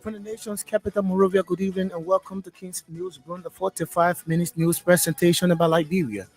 From the nation's capital, Monrovia, good evening and welcome to King's News, Broom, the 45 minutes news presentation about Liberia,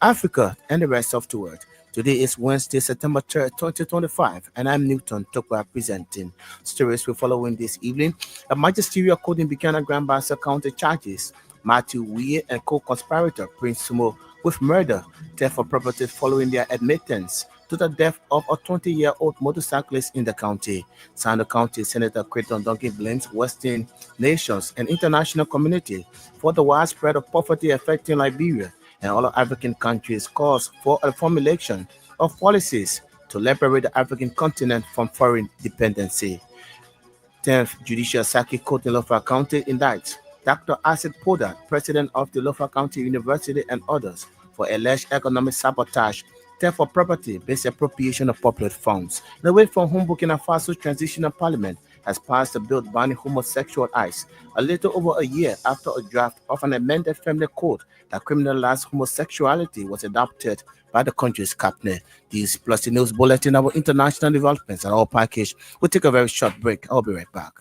Africa, and the rest of the world. Today is Wednesday, September 3rd, 2025, and I'm Newton Tokwa presenting. Stories we follow in this evening. A magisterial court in Buchanan Grand Bassa County charges Matthew Weir and co-conspirator Prince Sumo with murder, theft of property following their admittance to the death of a 20-year-old motorcyclist in the county. Sando County Senator Creighton Duncan blames Western nations and international community for the widespread of poverty affecting Liberia and other African countries, calls for a formulation of policies to liberate the African continent from foreign dependency. 10th Judicial Circuit Court in Lofa County indicts Dr. Acid Poda, president of the Lofa County University, and others for alleged economic sabotage, theft of property, based appropriation of public funds. The way from whom Burkina Faso's transitional parliament has passed a bill banning homosexual acts a little over a year after a draft of an amended family code that criminalized homosexuality was adopted by the country's cabinet. These plus the news bulletin, our international developments are all packaged. We'll take a very short break. I'll be right back.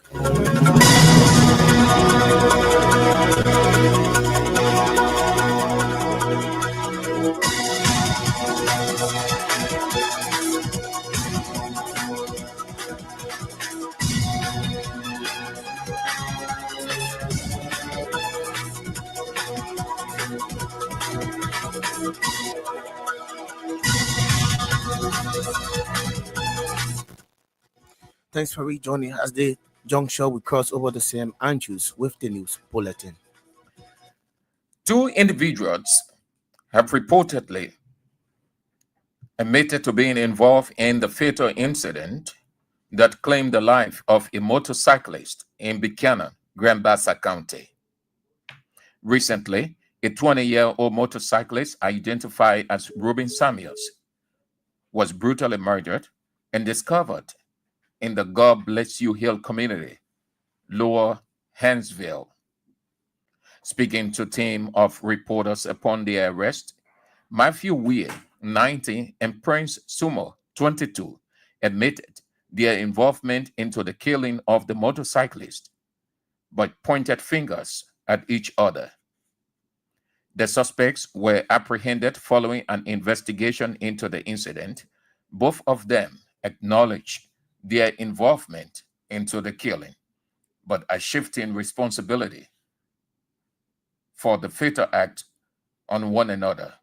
Thanks for rejoining as the juncture we cross over the same Andrews with the news bulletin. Two individuals have reportedly admitted to being involved in the fatal incident that claimed the life of a motorcyclist in Buchanan, Grand Bassa County. Recently, a 20-year-old motorcyclist identified as Reuben Samuels was brutally murdered and discovered in the God Bless You Hill community, Lower Hansville. Speaking to a team of reporters upon their arrest, Matthew Weir, 90, and Prince Sumo, 22, admitted their involvement into the killing of the motorcyclist, but pointed fingers at each other. The suspects were apprehended following an investigation into the incident. Both of them acknowledged their involvement into the killing, but are shifting responsibility for the fatal act on one another.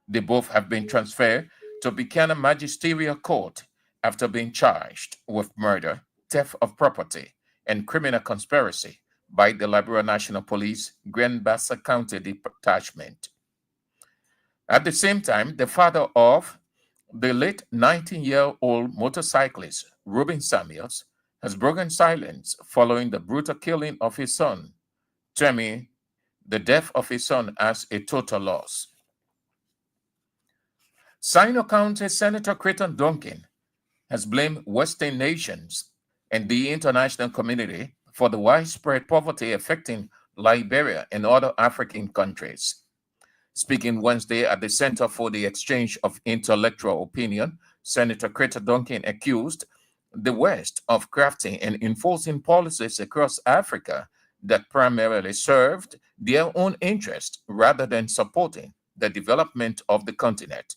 They both have been transferred to Buchanan Magisterial Court after being charged with murder, theft of property, and criminal conspiracy by the Liberia National Police Grand Bassa County Detachment. At the same time, the father of the late 19-year-old motorcyclist, Reuben Samuels, has broken silence following the brutal killing of his son, terming the death of his son as a total loss. Sino County Senator Creighton Duncan has blamed Western nations and the international community for the widespread poverty affecting Liberia and other African countries. Speaking Wednesday at the Center for the Exchange of Intellectual Opinion, Senator Creighton Duncan accused the West of crafting and enforcing policies across Africa that primarily served their own interest rather than supporting the development of the continent.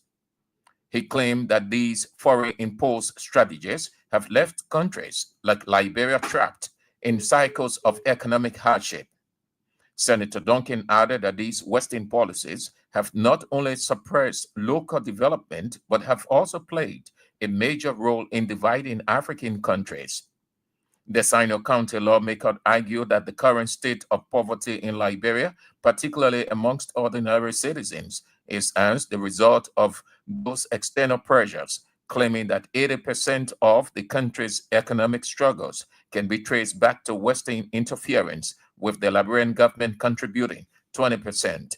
He claimed that these foreign-imposed strategies have left countries like Liberia trapped in cycles of economic hardship. Senator Duncan added that these Western policies have not only suppressed local development, but have also played a major role in dividing African countries. The Sino County lawmaker argued that the current state of poverty in Liberia, particularly amongst ordinary citizens, is as the result of those external pressures, claiming that 80% of the country's economic struggles can be traced back to Western interference, with the Liberian government contributing 20%.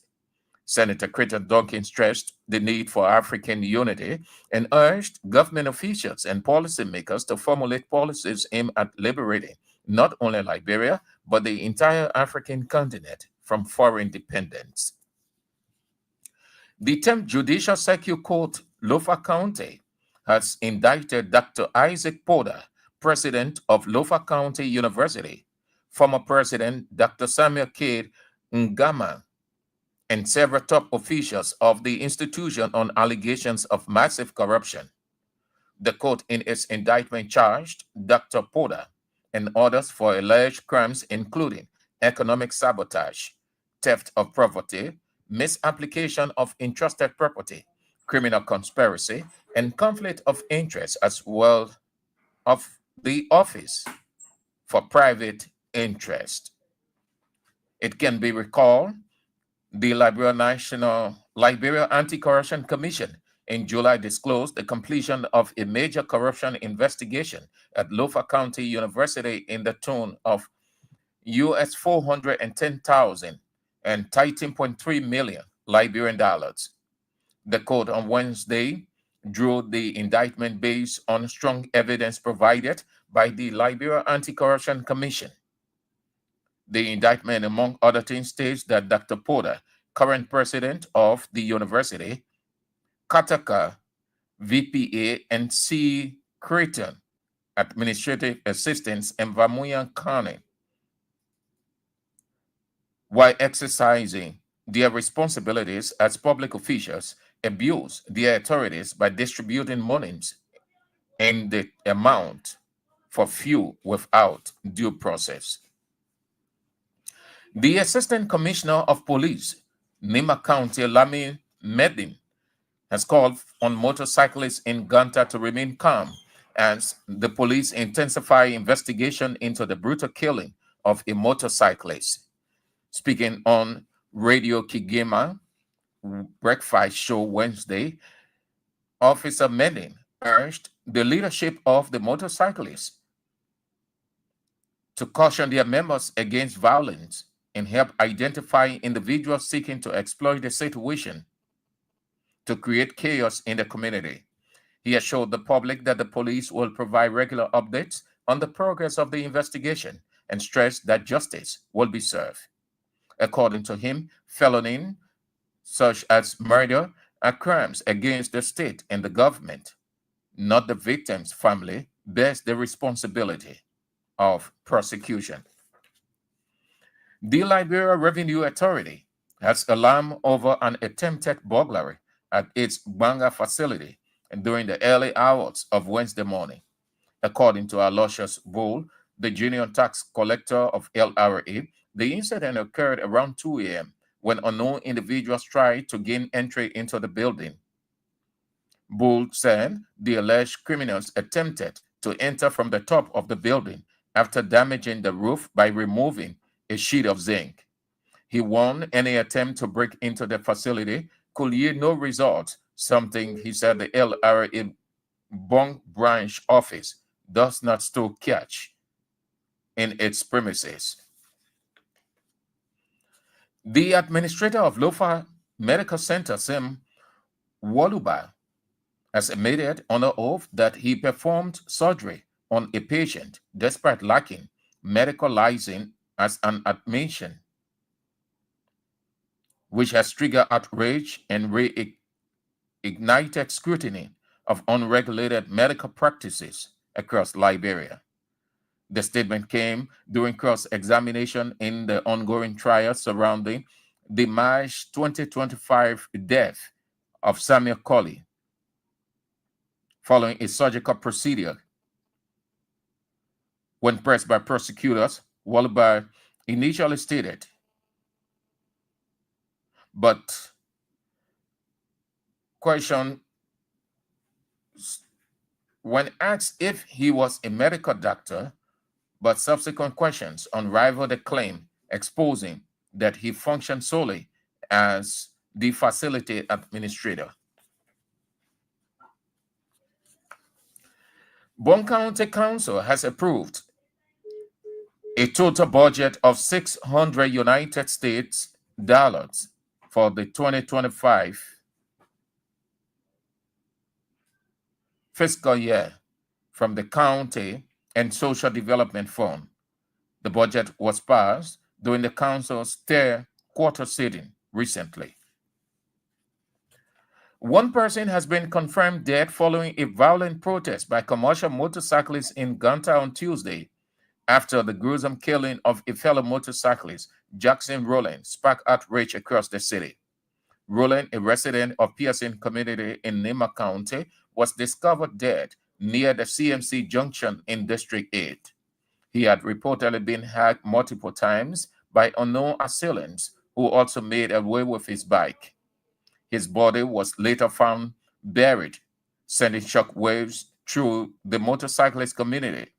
Senator Creighton Duncan stressed the need for African unity and urged government officials and policymakers to formulate policies aimed at liberating not only Liberia, but the entire African continent from foreign dependence. The 10th Judicial Circuit Court, Lofa County, has indicted Dr. Isaac Poda, president of Lofa County University, former president Dr. Samuel K. Ngama, and several top officials of the institution on allegations of massive corruption. The court, in its indictment, charged Dr. Porter and others for alleged crimes including economic sabotage, theft of property, misapplication of entrusted property, criminal conspiracy, and conflict of interest, as well of the office for private interest. It can be recalled the Liberia Anti-Corruption Commission in July disclosed the completion of a major corruption investigation at Lofa County University in the tune of US 410,000 and 13.3 million Liberian dollars. The court on Wednesday drew the indictment based on strong evidence provided by the Liberia Anti-Corruption Commission. The indictment, among other things, states that Dr. Porter, current president of the university, Kataka, VPA, and C. Creighton, administrative assistants, and Vamuyan Kane, while exercising their responsibilities as public officials, abuse their authorities by distributing monies in the amount for few without due process. The Assistant Commissioner of Police, Nima County, Lami Medin, has called on motorcyclists in Ganta to remain calm as the police intensify investigation into the brutal killing of a motorcyclist. Speaking on Radio Kigema Breakfast Show Wednesday, Officer Medin urged the leadership of the motorcyclists to caution their members against violence and help identify individuals seeking to exploit the situation to create chaos in the community. He assured the public that the police will provide regular updates on the progress of the investigation and stressed that justice will be served. According to him, felonies such as murder are crimes against the state and the government. Not the victim's family bears the responsibility of prosecution. The Liberia Revenue Authority has alarm over an attempted burglary at its Banga facility during the early hours of Wednesday morning. According to Aloysius Bull, the junior tax collector of LRA, the incident occurred around 2 a.m. when unknown individuals tried to gain entry into the building. Bull said the alleged criminals attempted to enter from the top of the building after damaging the roof by removing a sheet of zinc. He warned any attempt to break into the facility could yield no result, something he said the LRA Bong branch office does not still catch in its premises. The administrator of Lofa Medical Center, Sim Waluba, has admitted under oath that he performed surgery on a patient despite lacking medical license as an admission, which has triggered outrage and reignited scrutiny of unregulated medical practices across Liberia. The statement came during cross-examination in the ongoing trial surrounding the March 2025 death of Samuel Colley following a surgical procedure. When pressed by prosecutors, Waluba initially stated, but question when asked if he was a medical doctor, but subsequent questions unraveled the claim, exposing that he functioned solely as the facility administrator. Bon County Council has approved a total budget of 600 United States dollars for the 2025 fiscal year from the County and Social Development Fund. The budget was passed during the council's third quarter sitting recently. One person has been confirmed dead following a violent protest by commercial motorcyclists in Gunta on Tuesday after the gruesome killing of a fellow motorcyclist, Jackson Rowland, sparked outrage across the city. Rowland, a resident of Pearson community in Nima County, was discovered dead near the CMC Junction in District 8. He had reportedly been hacked multiple times by unknown assailants who also made away with his bike. His body was later found buried, sending shockwaves through the motorcyclist community.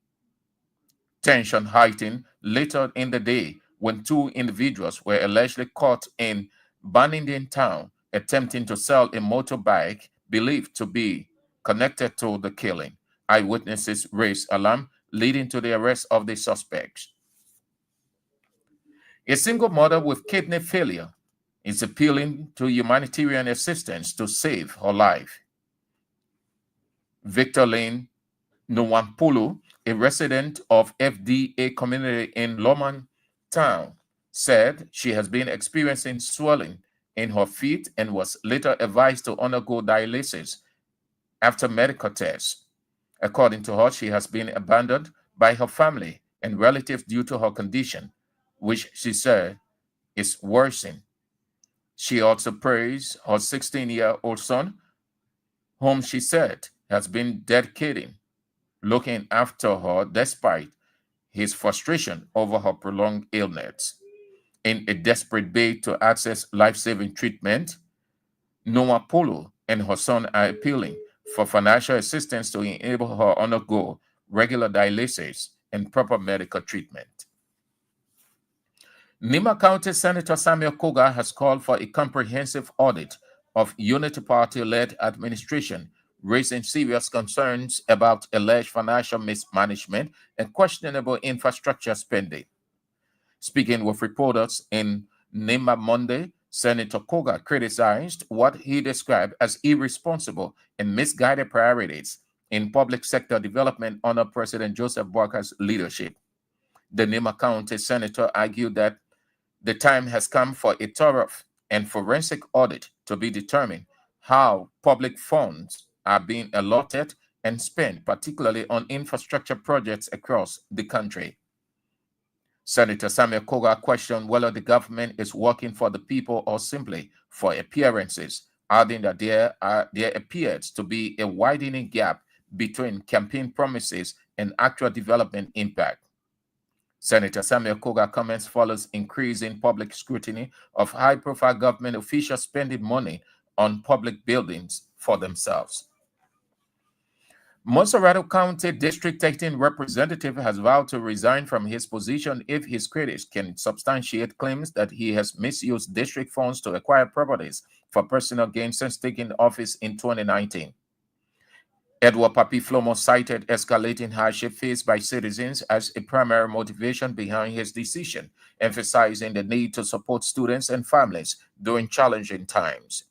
Tension heightened later in the day when two individuals were allegedly caught in Banningen town attempting to sell a motorbike believed to be connected to the killing. Eyewitnesses raised alarm, leading to the arrest of the suspects. A single mother with kidney failure is appealing to humanitarian assistance to save her life. Victor Lane Nwampulu, a resident of FDA community in Loman Town, said she has been experiencing swelling in her feet and was later advised to undergo dialysis after medical tests. According to her, she has been abandoned by her family and relatives due to her condition, which she said is worsening. She also praised her 16-year-old son, whom she said has been dedicating looking after her despite his frustration over her prolonged illness. In a desperate bid to access life saving treatment, Noah Polo and her son are appealing for financial assistance to enable her undergo regular dialysis and proper medical treatment. Nima County Senator Samuel Koga has called for a comprehensive audit of Unity Party-led administration, raising serious concerns about alleged financial mismanagement and questionable infrastructure spending. Speaking with reporters in Nima Monday, Senator Koga criticized what he described as irresponsible and misguided priorities in public sector development under President Joseph Boakar's leadership. The Nima County Senator argued that the time has come for a thorough and forensic audit to be determined how public funds are being allotted and spent, particularly on infrastructure projects across the country. Senator Samuel Koga questioned whether the government is working for the people or simply for appearances, adding that there appears to be a widening gap between campaign promises and actual development impact. Senator Samuel Koga comments follows increasing public scrutiny of high-profile government officials spending money on public buildings for themselves. Monserrado County District 13 representative has vowed to resign from his position if his critics can substantiate claims that he has misused district funds to acquire properties for personal gain since taking office in 2019. Edward Papi Flomo cited escalating hardship faced by citizens as a primary motivation behind his decision, emphasizing the need to support students and families during challenging times.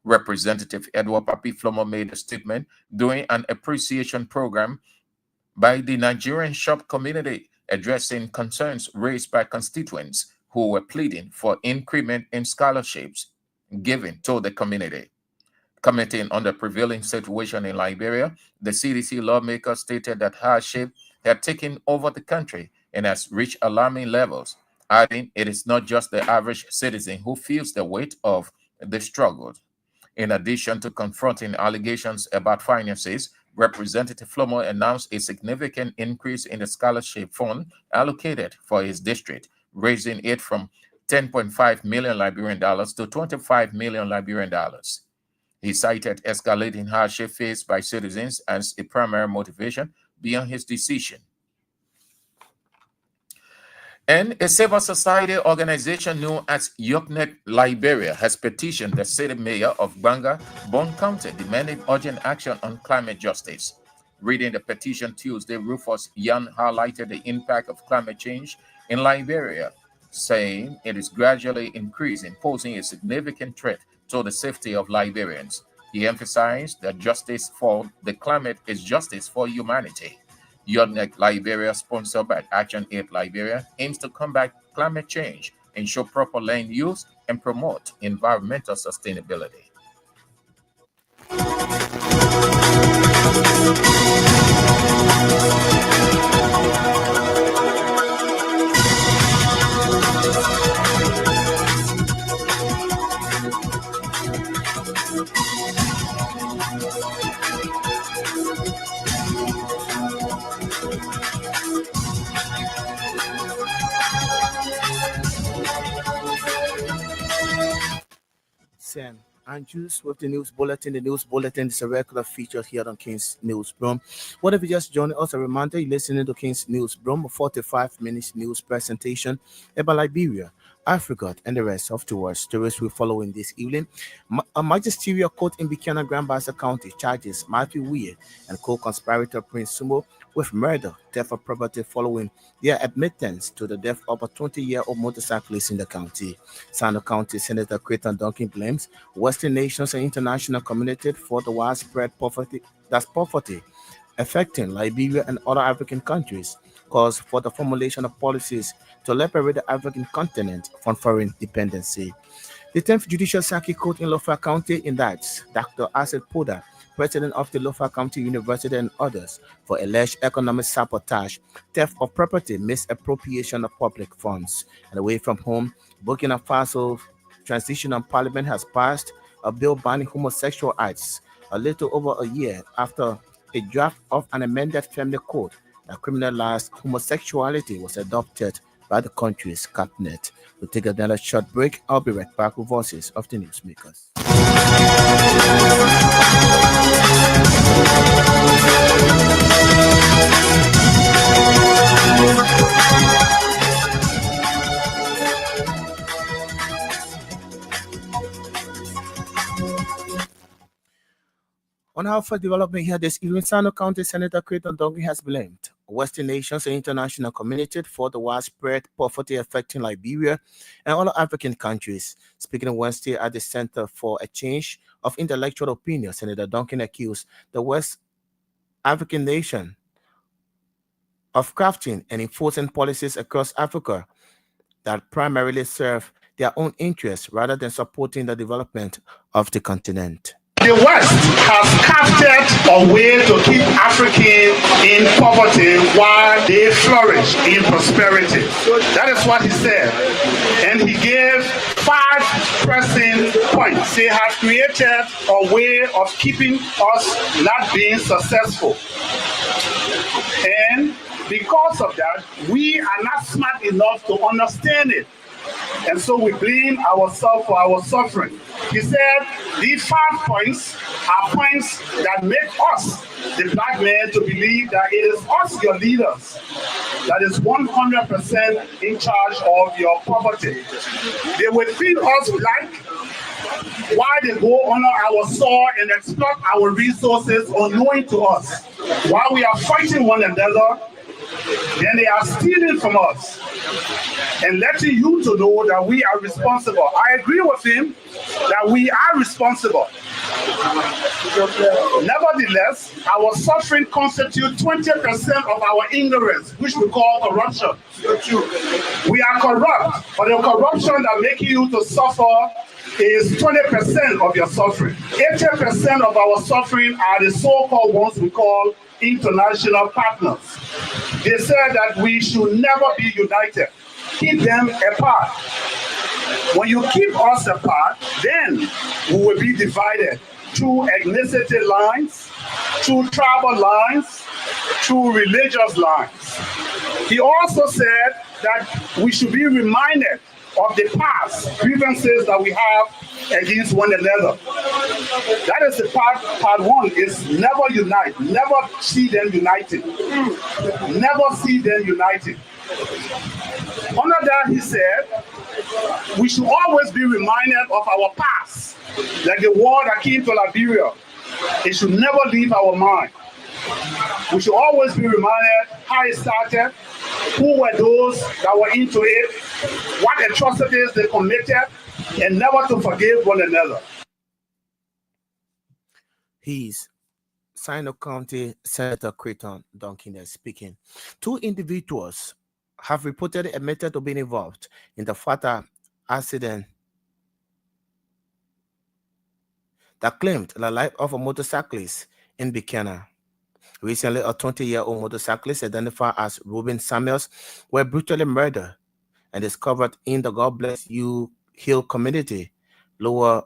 Representative Edward Papi Flomo made a statement during an appreciation program by the Nigerian shop community addressing concerns raised by constituents who were pleading for increment in scholarships given to the community. Commenting on the prevailing situation in Liberia, the CDC lawmaker stated that hardship had taken over the country and has reached alarming levels, adding it is not just the average citizen who feels the weight of the struggle. In addition to confronting allegations about finances, Representative Flomo announced a significant increase in the scholarship fund allocated for his district, raising it from 10.5 million Liberian dollars to 25 million Liberian dollars. He cited escalating hardship faced by citizens as a primary motivation beyond his decision. And a civil society organization known as YOKNET Liberia has petitioned the city mayor of Banga, Bon County, demanding urgent action on climate justice. Reading the petition Tuesday, Rufus Yan highlighted the impact of climate change in Liberia, saying it is gradually increasing, posing a significant threat to the safety of Liberians. He emphasized that justice for the climate is justice for humanity. Yodnek Liberia, sponsored by Action Aid Liberia, aims to combat climate change, ensure proper land use, and promote environmental sustainability. Sam Andrews with the news bulletin. The news bulletin is a regular feature here on King's News Broom. What if you just joined us? A reminder you're listening to King's News Broom, a 45 minutes news presentation about Liberia, Africa, and the rest of the world. Stories we follow in this evening. A magisterial court in Buchanan Grand Bassa County charges Matthew Weir and co-conspirator Prince Sumo with murder, theft of property following their admittance to the death of a 20-year-old motorcyclist in the county. Sano County Senator Creighton Duncan blames Western nations and international community for the widespread poverty affecting Liberia and other African countries, calls for the formulation of policies to liberate the African continent from foreign dependency. The 10th Judicial Circuit Court in Lofa County indicts Dr. Asad Poda, president of the Lofa County University, and others for alleged economic sabotage, theft of property, misappropriation of public funds. And away from home, Burkina Faso Transitional Parliament has passed a bill banning homosexual acts a little over a year after a draft of an amended family code that criminalized homosexuality was adopted by the country's cabinet. We'll take another short break. I'll be right back with voices of the newsmakers. On our first development here this evening, Sano County Senator Creighton Duncan has blamed Western nations and international community for the widespread poverty affecting Liberia and other African countries. Speaking on Wednesday at the Center for a Change of Intellectual Opinion, Senator Duncan accused the West African nation of crafting and enforcing policies across Africa that primarily serve their own interests rather than supporting the development of the continent. The West has crafted a way to keep Africans in poverty while they flourish in prosperity. That is what he said. And he gave 5 pressing points. They have created a way of keeping us not being successful. And because of that, we are not smart enough to understand it. And so we blame ourselves for our suffering. He said these 5 points are points that make us, the black man, to believe that it is us, your leaders, that is 100% in charge of your poverty. They will treat us black while they go under our soil and exploit our resources unknowing to us. While we are fighting one another, then they are stealing from us and letting you to know that we are responsible. I agree with him that we are responsible. Nevertheless, our suffering constitutes 20% of our ignorance, which we call corruption. We are corrupt, but the corruption that makes you to suffer is 20% of your suffering. 80% of our suffering are the so-called ones we call international partners. They said that we should never be united. Keep them apart. When you keep us apart, then we will be divided through ethnicity lines, through tribal lines, through religious lines. He also said that we should be reminded of the past grievances that we have against one another. That is the part 1 is never unite, never see them united. Never see them united. Under that, he said, we should always be reminded of our past, like the war that came to Liberia. It should never leave our mind. We should always be reminded how it started, who were those that were into it, what atrocities they committed, and never to forgive one another. He's Sino County Senator Creighton Duncan is speaking. 2 individuals have reportedly admitted to being involved in the fatal accident that claimed the life of a motorcyclist in Buchanan. Recently, a 20-year-old motorcyclist identified as Ruben Samuels was brutally murdered and discovered in the God Bless You Hill community, Lower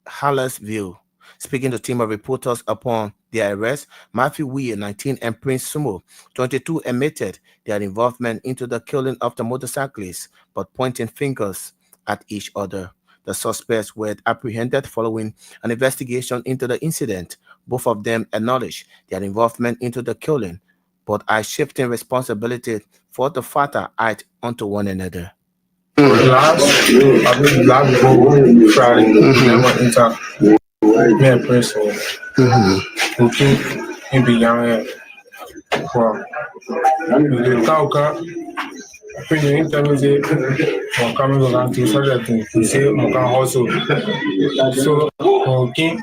Hallersville. Speaking to a team of reporters upon their arrest, Matthew Weir, 19, and Prince Sumo, 22, admitted their involvement into the killing of the motorcyclist, but pointing fingers at each other. The suspects were apprehended following an investigation into the incident. Both of them acknowledged their involvement into the killing, but are shifting responsibility for the fatal act onto one another. Last Friday, never enter me a person. Okay, in the young from the Kauka. When you interview mon coming around to such a thing, you say Mokan also. So okay,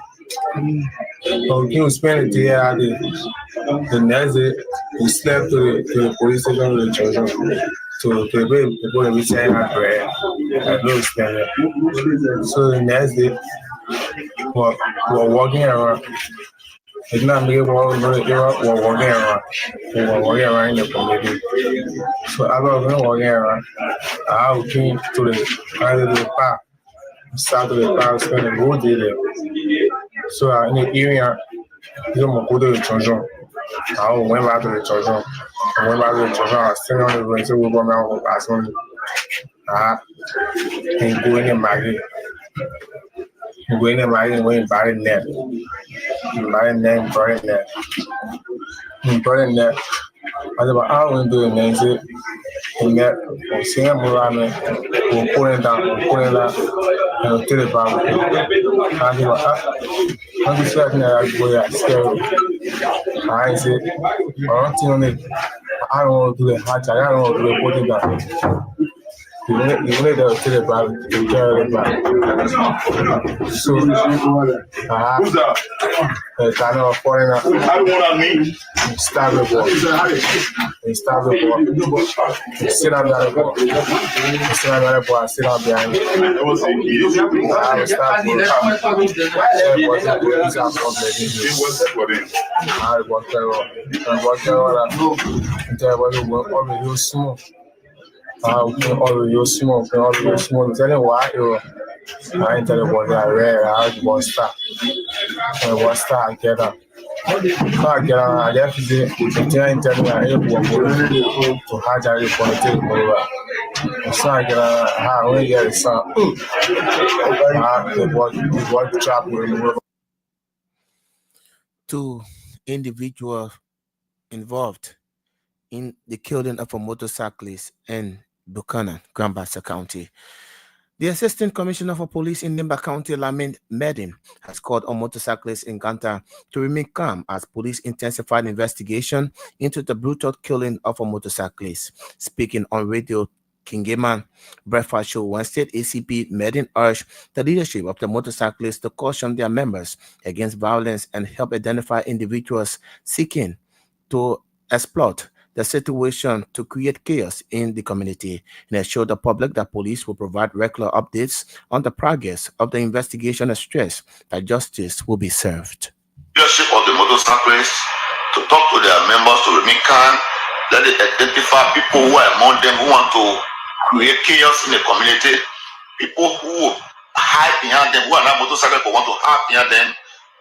we spend the day at the next day we slept to the police station with the children. So the way people will say had prayer. I know spend it. So the next day we're walking around. It's not me we're walking around. We're walking around in the community. So I was walking around. I came to the park. Start to the park, spend the whole day there. So in the area, you know, go to the children. I went back to the children. I was sitting on the road, so we go around with us on. And go in the market. Go in the market and go in buy net. Buy net, buy net. Buy net. I said, I want to do it, man. Say, and that, seeing them around me, we're pulling down, and to the bottom. I said, I'm just like that, I scared. I said, I don't think on it. I don't want to do it hard. I don't want to do it putting down. You need to the bottom, to carry the bottom. So, I kind of falling out. Stab the ball. Stab the ball. Sit down the ball. Sit down the ball. Sit down behind. I start I enter the ball, I rare, I had one star. And one star, I get up. So I get up, I left the interview, I able to hard I reported over. So I get up, I only get a son. The ball trap will remove. Two individuals involved in the killing of a motorcyclist in Buchanan, Grand Bassa County. The Assistant Commissioner for Police in Nimba County, Lamin Medin, has called on motorcyclists in Ganta to remain calm as police intensified investigation into the brutal killing of a motorcyclist. Speaking on radio Kingeman Breakfast Show Wednesday, ACP Medin urged the leadership of the motorcyclists to caution their members against violence and help identify individuals seeking to exploit the situation to create chaos in the community and assure the public that police will provide regular updates on the progress of the investigation and stress that justice will be served. Leadership of the motorcyclists to talk to their members to remain calm, let they identify people who are among them who want to create chaos in the community, people who hide behind them, who are not motorcyclists but want to hide behind them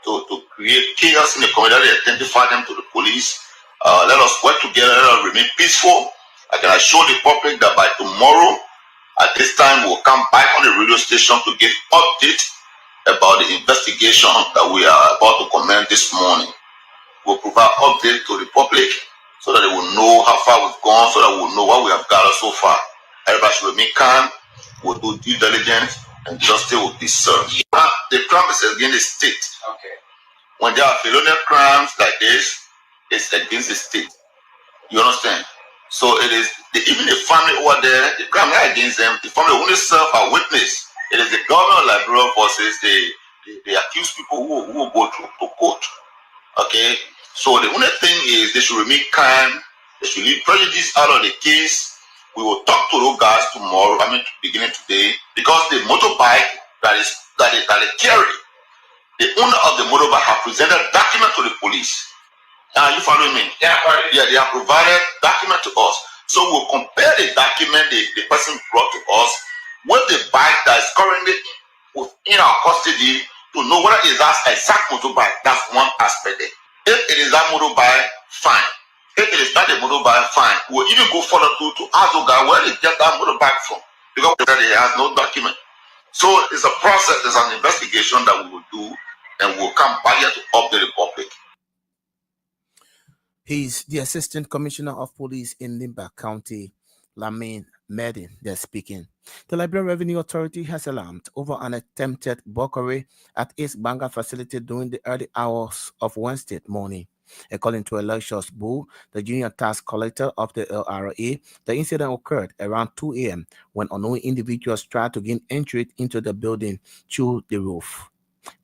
to create chaos in the community, let they identify them to the police. Let us work together, let us remain peaceful. I can assure the public that by tomorrow, at this time, we'll come back on the radio station to give updates about the investigation that we are about to commence this morning. We'll provide update to the public so that they will know how far we've gone, so that we'll know what we have gathered so far. Everybody should remain calm, we'll do due diligence, and justice will be served. The crime is against the state. Okay. When there are felonious crimes like this, it's against the state. You understand? So it is even the family over there, the crime not against them, the family only serve a witness. It is the government of Liberia versus the accused people who will go to court. Okay? So the only thing is they should remain calm, they should leave prejudice out of the case. We will talk to those guys tomorrow, beginning today, because the motorbike that they carry, the owner of the motorbike have presented a document to the police. Are you following me? Yeah, they have provided document to us. So we'll compare the document the person brought to us with the bike that is currently in our custody to know whether it is that exact motorbike. That's one aspect there. If it is that motorbike, fine. If it is not a motorbike, fine. We'll even go further to ask the guy where they get that motorbike from. Because he has no document. So it's a process, there's an investigation that we will do, and we'll come back here to update the public. He's the Assistant Commissioner of Police in Limba County, Lamin Medin, they're speaking. The Liberia Revenue Authority has alarmed over an attempted burglary at its Banga facility during the early hours of Wednesday morning. According to Elections Bull, the junior tax collector of the LRA, the incident occurred around 2 a.m. when unknown individuals tried to gain entry into the building through the roof.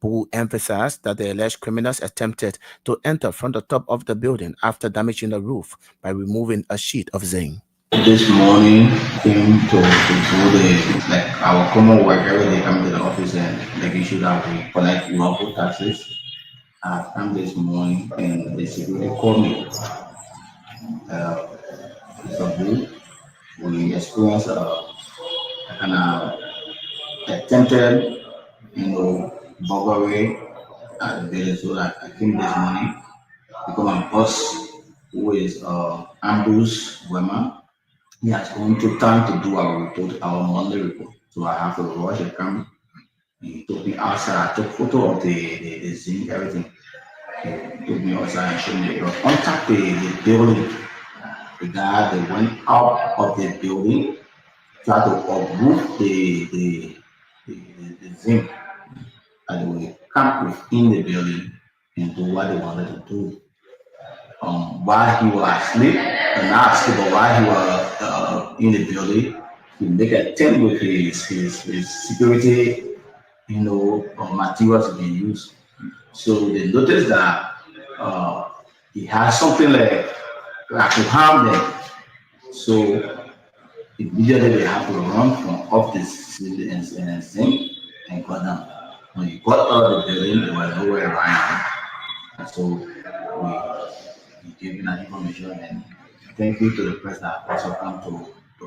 Bull emphasized that the alleged criminals attempted to enter from the top of the building after damaging the roof by removing a sheet of zinc. This morning came to do the our common work every day come to the office and making sure that we collect lawful taxes. I've come this morning and the security called me. Mr. Blue, we experienced an attempted, burglary at the building. So that I came this morning because my boss, who is Ambrose Wema, he has gone to town to do our report, our monthly report. So I have to rush and come. He took me outside. I took photo of the zinc, everything. He took me outside and showed me. It was on top of the building. The guy that went out of the building tried to uproot the zinc and they will come within the building and do what they wanted to do. While he was asleep, and not asleep, but while he was in the building, he make a tent with his security, materials being used. So they noticed that he has something like to harm them. So immediately they have to run from up the ceiling and zinc and got down. When he got out of the building, there was nowhere around. And so we gave him that information and thank you to the press that also come to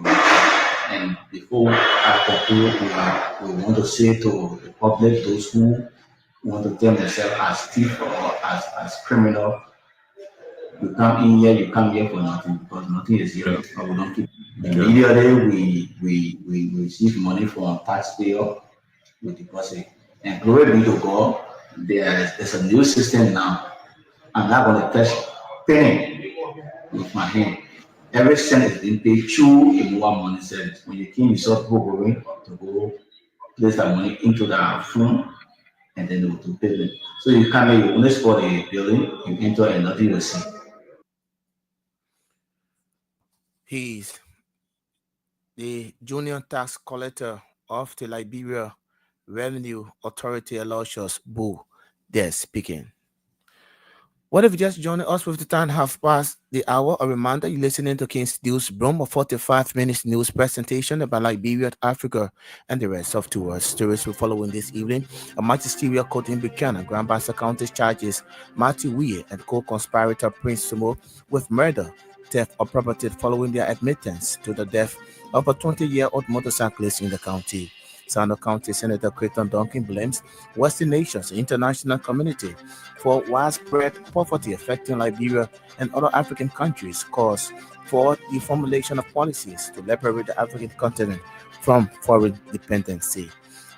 me. And before I conclude, we want to say to the public, those who want to term themselves as thief or as criminal, you come here for nothing because nothing is here. Or we don't keep. Immediately we receive money from taxpayer, we deposit. And glory be to God, there's a new system now. I'm not going to touch penny with my hand. Every cent is being paid through a mobile money service. When you came, you saw people going to go place that money into the phone and then they will do payment. So you come here, you only spot a building, you enter and nothing will see. He's the junior tax collector of the Liberia Revenue Authority, Aloysius Bull, there speaking. What if you just joined us with the time half past the hour? A reminder, you're listening to King's News Broom, a 45 minutes news presentation about Liberia, Africa, and the rest of the world. Stories will follow in this evening. A magisterial court in Buchanan, Grand Bassa County charges Matthew Weir and co-conspirator Prince Sumo with murder, theft of property following their admittance to the death of a 20-year-old motorcyclist in the county. Sando County Senator Creighton Duncan blames Western nations, international community for widespread poverty affecting Liberia and other African countries, calls for the formulation of policies to liberate the African continent from foreign dependency.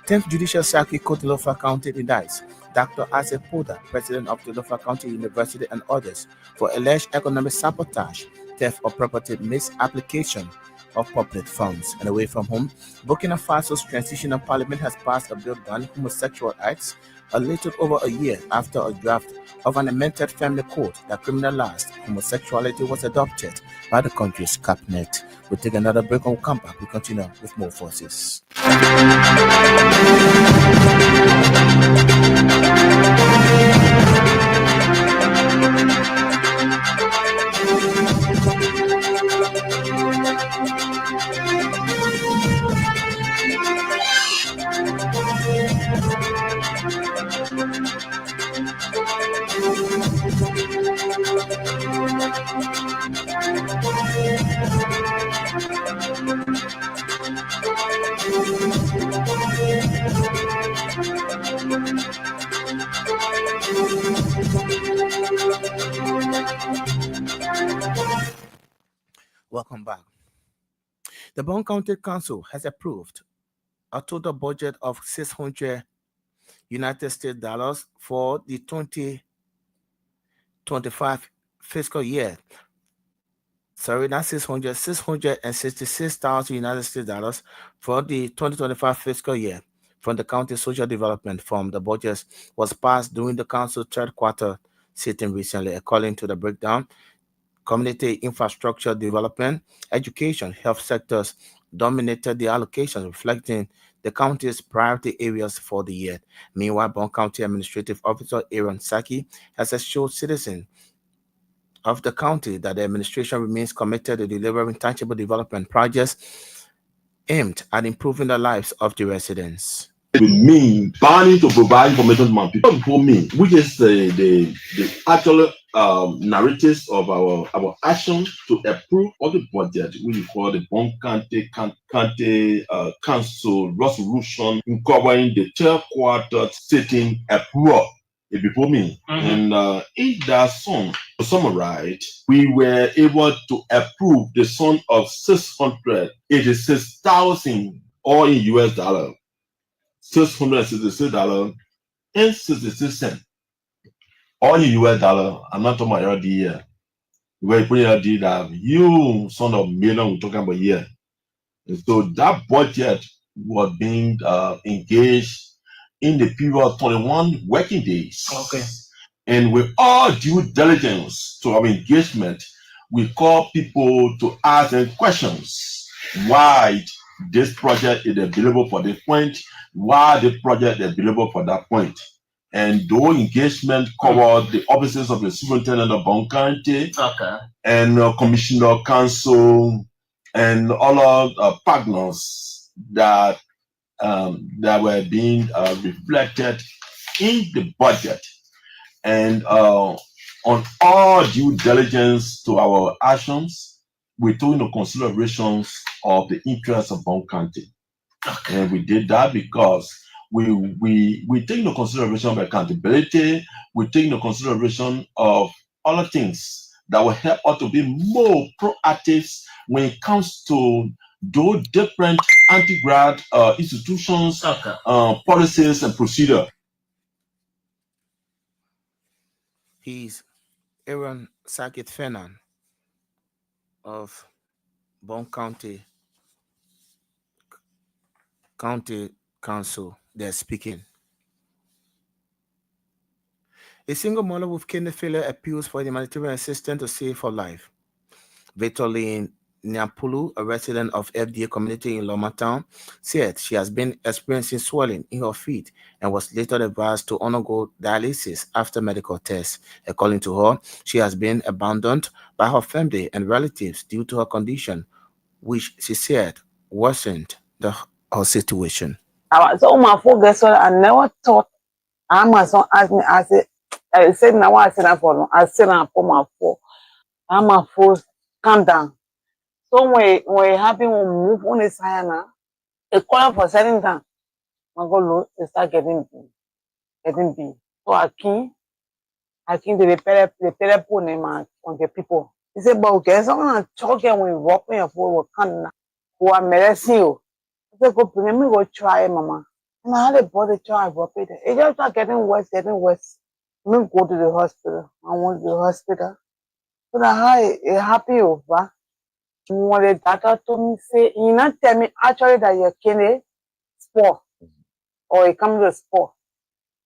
10th Judicial Circuit Court, Lofa County indicts Dr. Isaac Poda, president of the Lofa County University, and others for alleged economic sabotage, theft of property, misapplication of public funds. And away from home, Burkina Faso's transitional parliament has passed a bill banning homosexual acts a little over a year after a draft of an amended family code that criminalized homosexuality was adopted by the country's cabinet. We'll take another break and we'll come back. We continue with more forces. Welcome back. The Bond County Council has approved a total budget of $600 United States dollars for the 2025 fiscal year. Sorry, not 600, $666,000 United States dollars for the 2025 fiscal year from the county social development fund. The budget was passed during the council third quarter sitting recently. According to the breakdown, community infrastructure development, education, health sectors dominated the allocation, reflecting the county's priority areas for the year. Meanwhile, Bond County Administrative Officer Aaron Saki has assured citizens of the county that the administration remains committed to delivering tangible development projects aimed at improving the lives of the residents. With me planning to provide information to my people before me, which is the actual narratives of our action to approve of the budget, which we call the Bon County Council resolution covering the third quarter sitting approval before me. And in that sum, to summarize, we were able to approve the sum of $686,000 all in US dollar. $666.66 all in US dollar. I'm not talking about LD here. We're putting LD that you son of million we're talking about here. And so that budget was being engaged in the period of 21 working days. Okay. And with all due diligence to our engagement, we call people to ask them questions. Why this project is available for this point? Why the project is available for that point? And those engagement covered the offices of the superintendent of Bon County, and commissioner council, and all partners that were being reflected in the budget. And on all due diligence to our actions, we took into considerations of the interests of Bon County. And we did that because we take into consideration of accountability, we take into consideration of other things that will help us to be more proactive when it comes to those different anti-grad institutions, policies, and procedure. He's Aaron Sakit Fenan of Bon County Council. They're speaking. A single mother with kidney failure appeals for humanitarian assistance to save her life. Vitoline Nyampulu, a resident of FDA community in Loma Town, said she has been experiencing swelling in her feet and was later advised to undergo dialysis after medical tests. According to her, she has been abandoned by her family and relatives due to her condition, which she said worsened her situation. So my focus, I never thought Amazon asked me. I said now I said for I said I for my phone. I'm a phone calm down. So when happy when move on the side now, a call for setting down. My go low start getting big. So I can't the repair phone on the people. He said, but okay, so I'm gonna talk when we walk when your phone will come now. Who are merecing you? I said, go bring me go try, mama. And I had a body try, but it just start getting worse. Let me go to the hospital. I went to the hospital. So that how happy over. When the doctor told me, say, you not tell me actually that you're kidney spore or it comes to spore.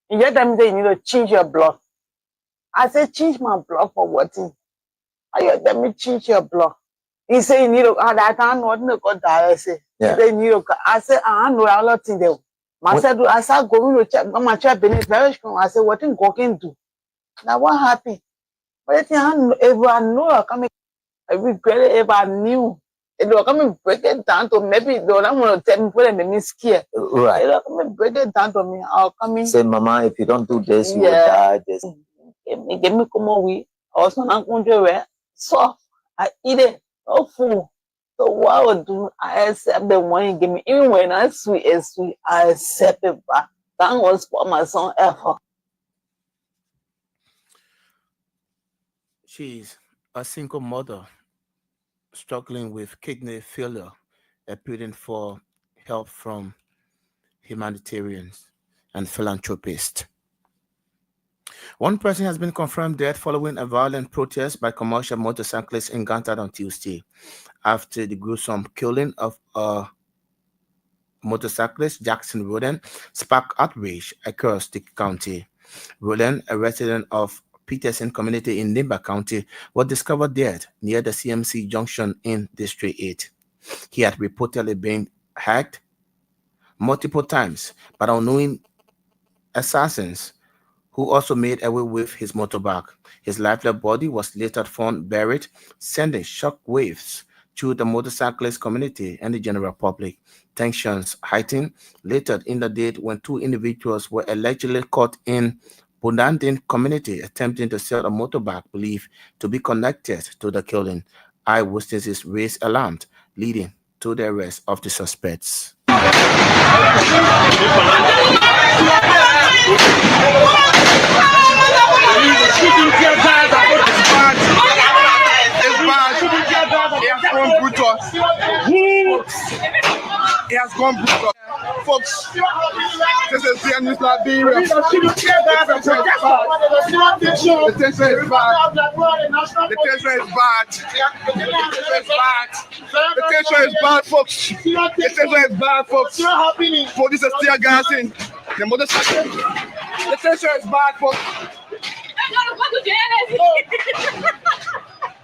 You just tell me that you need to change your blood. I said, change my blood for what? You tell me change your blood. He said, you need to, I can't know what dialysis. Yeah. I said, I know a lot in there. I said, I start going to check, my check beneath very strong. I said, what in go can do? Now what happened? But if I know I come, I regret it if I knew. It will come and break it down to maybe they don't want to tell me what make me scared. Right. It will come and break it down to me. I'll come in. Say, Mama, if you don't do this, you will die. This. Give me come away. Also, I'm going to wear soft. I eat it. No food. So what I would do, I accept the one you give me. Even when I sweet, I accept it back. Thank God for my son ever. She's a single mother struggling with kidney failure, appealing for help from humanitarians, and philanthropists. One person has been confirmed dead following a violent protest by commercial motorcyclists in Gantad on Tuesday after the gruesome killing of a motorcyclist, Jackson Roden, sparked outrage across the county. Roden, a resident of Peterson community in Nimba County, was discovered dead near the CMC junction in District 8. He had reportedly been hacked multiple times by unknown assassins who also made away with his motorbike. His lifeless body was later found buried, sending shock waves through the motorcyclist community and the general public. Tensions heightened later in the day when two individuals were allegedly caught in Bundandin community attempting to sell a motorbike believed to be connected to the killing. Eyewitnesses raised alarm, leading to the arrest of the suspects. It has gone brutal. Folks, this is the news not being real. The tension is bad. The tension is bad. The tension is bad. The tension is bad, folks. The tension is bad, folks. Police are still gassing. The motorcycle. The tension is bad, folks.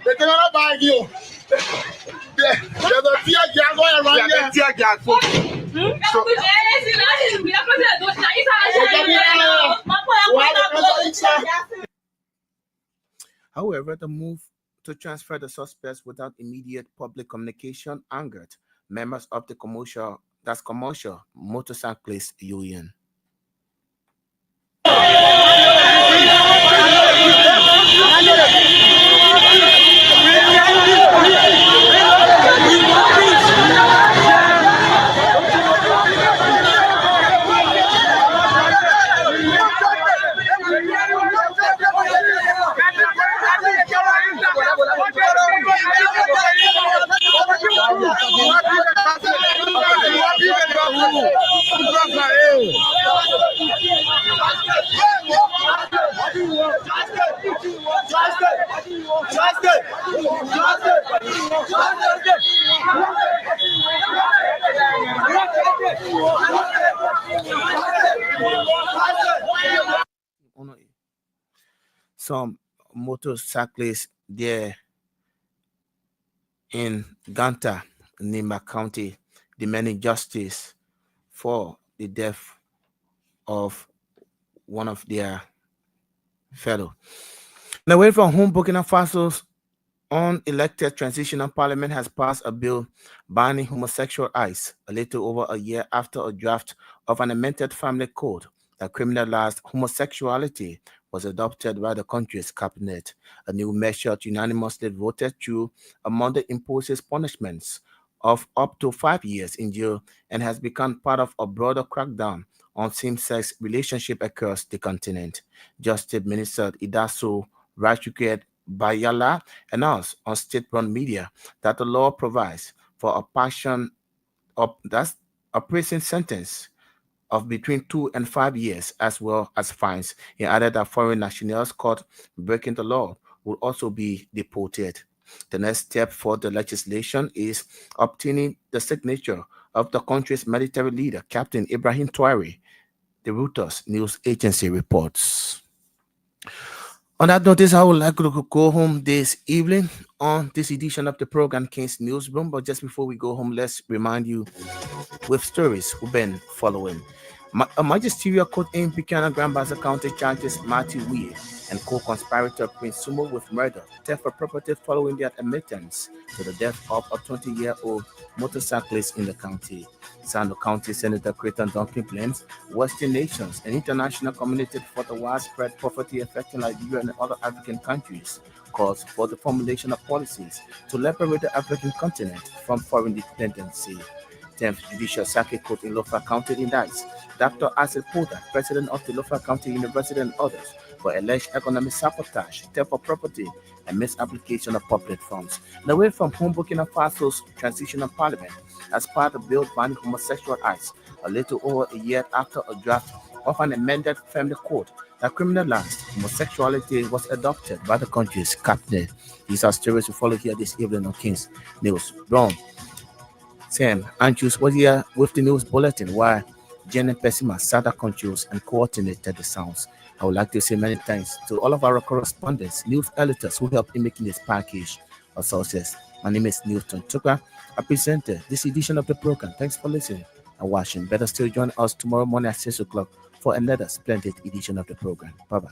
They cannot buy you. There's a tear gas going around here. Tear gas, folks. However, the move to transfer the suspects without immediate public communication angered members of the commercial motorcyclist union. Some motorcyclists there in Ganta, Nimba County, demanding justice for the death of one of their fellow. Now, away from home, Burkina Faso's unelected transitional parliament has passed a bill banning homosexual acts a little over a year after a draft of an amended family code that criminalized homosexuality was adopted by the country's cabinet. A new measure unanimously voted through among the imposes punishments of up to 5 years in jail and has become part of a broader crackdown on same-sex relationship across the continent. Justice Minister Idaso Rachuket Bayala announced on state-run media that the law provides for a prison sentence of between 2 and 5 years, as well as fines. He added that foreign nationals caught breaking the law will also be deported. The next step for the legislation is obtaining the signature of the country's military leader, Captain Ibrahim Traoré, the Reuters news agency reports. On that notice, I would like to go home this evening on this edition of the program King's Newsroom. But just before we go home, let's remind you with stories we've been following. A magisterial court in Buchanan Grand Baza County charges Matthew Weir and co-conspirator Prince Sumo with murder, theft of property following their admittance to the death of a 20-year-old motorcyclist in the county. Sando County Senator Creighton Duncan blames Western nations and international community for the widespread poverty affecting Liberia and other African countries, calls for the formulation of policies to liberate the African continent from foreign dependency. 10th Judicial Circuit Court in Lofa County indicts Dr. Asif Porter, president of the Lofa County University, and others for alleged economic sabotage, theft of property, and misapplication of public funds. And away from home, Burkina Faso's transitional parliament, as part of the bill banning homosexual acts, a little over a year after a draft of an amended family code that criminalized homosexuality was adopted by the country's cabinet. These are stories we follow here this evening on King's News. Brown, Sam Andrews was here with the news bulletin while Jen and Pessima sat at controls and coordinated the sounds. I would like to say many thanks to all of our correspondents, news editors who helped in making this package a success. My name is Newton Tuka. I presented this edition of the program. Thanks for listening and watching. Better still join us tomorrow morning at 6 o'clock for another splendid edition of the program. Bye bye.